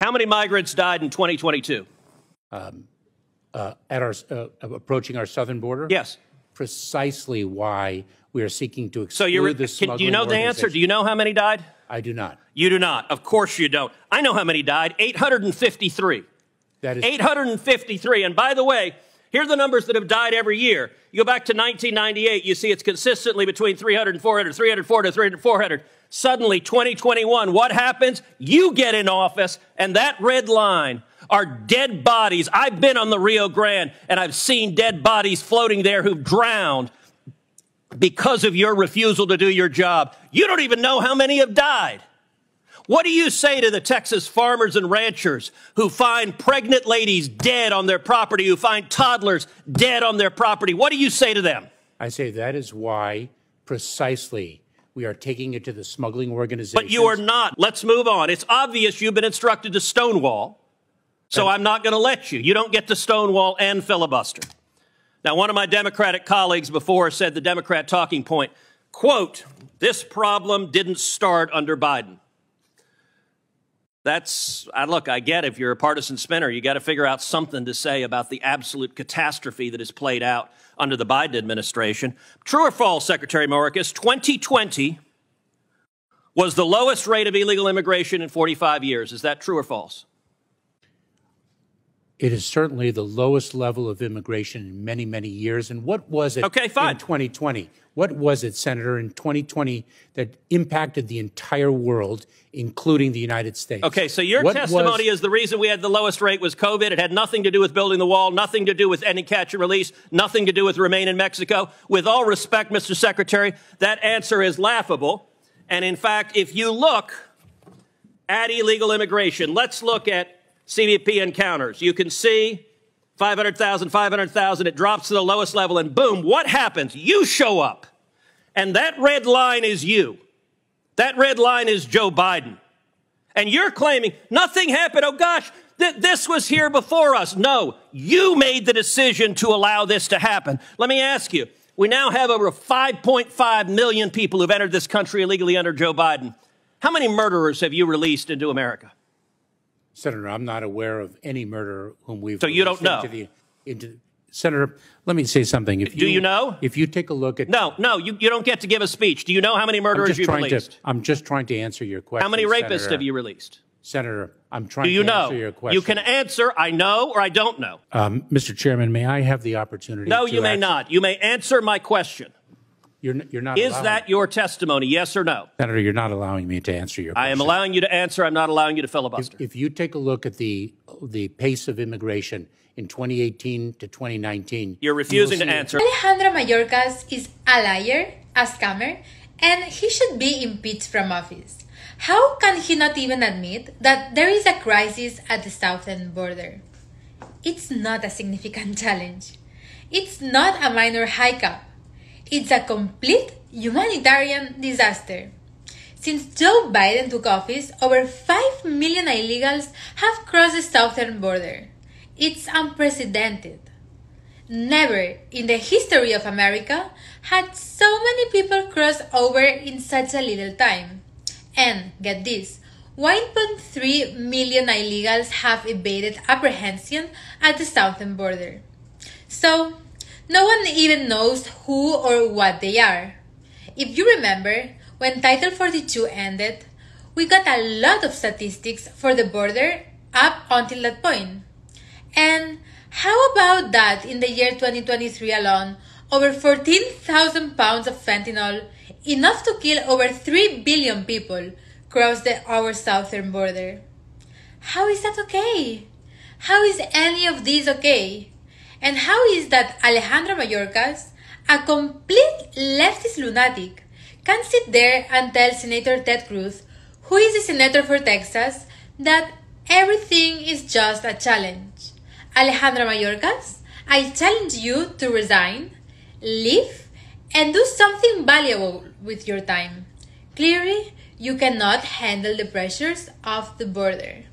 How many migrants died in 2022? Approaching our southern border? Yes. Precisely why we are seeking to exclude the smuggling do you know the answer? Do you know how many died? I do not. You do not. Of course you don't. I know how many died. 853. That is 853. And by the way, here are the numbers that have died every year. You go back to 1998, you see it's consistently between 300 and 400, 300, 400, 300, 400. Suddenly, 2021, what happens? You get in office, and that red line are dead bodies. I've been on the Rio Grande, and I've seen dead bodies floating there who've drowned because of your refusal to do your job. You don't even know how many have died. What do you say to the Texas farmers and ranchers who find pregnant ladies dead on their property, who find toddlers dead on their property? What do you say to them? I say that is why precisely we are taking it to the smuggling organizations. But you are not. Let's move on. It's obvious you've been instructed to stonewall, so I'm not going to let you. You don't get to stonewall and filibuster. Now, one of my Democratic colleagues before said the Democrat talking point, quote, this problem didn't start under Biden. Look, I get if you're a partisan spinner, you got to figure out something to say about the absolute catastrophe that has played out under the Biden administration. True or false, Secretary Mayorkas, 2020 was the lowest rate of illegal immigration in 45 years. Is that true or false? It is certainly the lowest level of immigration in many, many years. And what was it in 2020? What was it, Senator, in 2020 that impacted the entire world, including the United States? Okay, so your testimony is the reason we had the lowest rate was COVID. It had nothing to do with building the wall, nothing to do with ending catch and release, nothing to do with Remain in Mexico. With all respect, Mr. Secretary, that answer is laughable. And in fact, if you look at illegal immigration, let's look at CBP encounters. You can see 500,000, 500,000. It drops to the lowest level, and boom, what happens? You show up. And that red line is you. That red line is Joe Biden. And you're claiming nothing happened. Oh, gosh, this was here before us. No, you made the decision to allow this to happen. Let me ask you, we now have over 5.5 million people who've entered this country illegally under Joe Biden. How many murderers have you released into America? Senator, I'm not aware of any murderer whom we've... So you don't know? Senator, let me say something. Do you know? If you take a look at... No, you don't get to give a speech. Do you know how many murderers you've released? I'm just trying to answer your question, How many rapists Senator. have you released? Senator, I'm trying to answer your question. You can answer, I know or I don't know. Mr. Chairman, may I have the opportunity No, you may not. You may answer my question. You're not Is that your testimony, yes or no? Senator, you're not allowing me to answer your question. I am allowing you to answer. I'm not allowing you to filibuster. If you take a look at the pace of immigration in 2018 to 2019... You're refusing to answer. Alejandro Mayorkas is a liar, a scammer, and he should be impeached from office. How can he not even admit that there is a crisis at the southern border? It's not a significant challenge. It's not a minor hiccup. It's a complete humanitarian disaster. Since Joe Biden took office, over 5 million illegals have crossed the southern border. It's unprecedented. Never in the history of America had so many people cross over in such a little time. And, get this, 1.3 million illegals have evaded apprehension at the southern border. So, no one even knows who or what they are. If you remember, when Title 42 ended, we got a lot of statistics for the border up until that point. And how about that in the year 2023 alone, over 14,000 pounds of fentanyl, enough to kill over 3 billion people, crossed our southern border? How is that okay? How is any of this okay? And how is that Alejandro Mayorkas, a complete leftist lunatic, can sit there and tell Senator Ted Cruz, who is the senator for Texas, that everything is just a challenge? Alejandro Mayorkas, I challenge you to resign, leave, and do something valuable with your time. Clearly, you cannot handle the pressures of the border.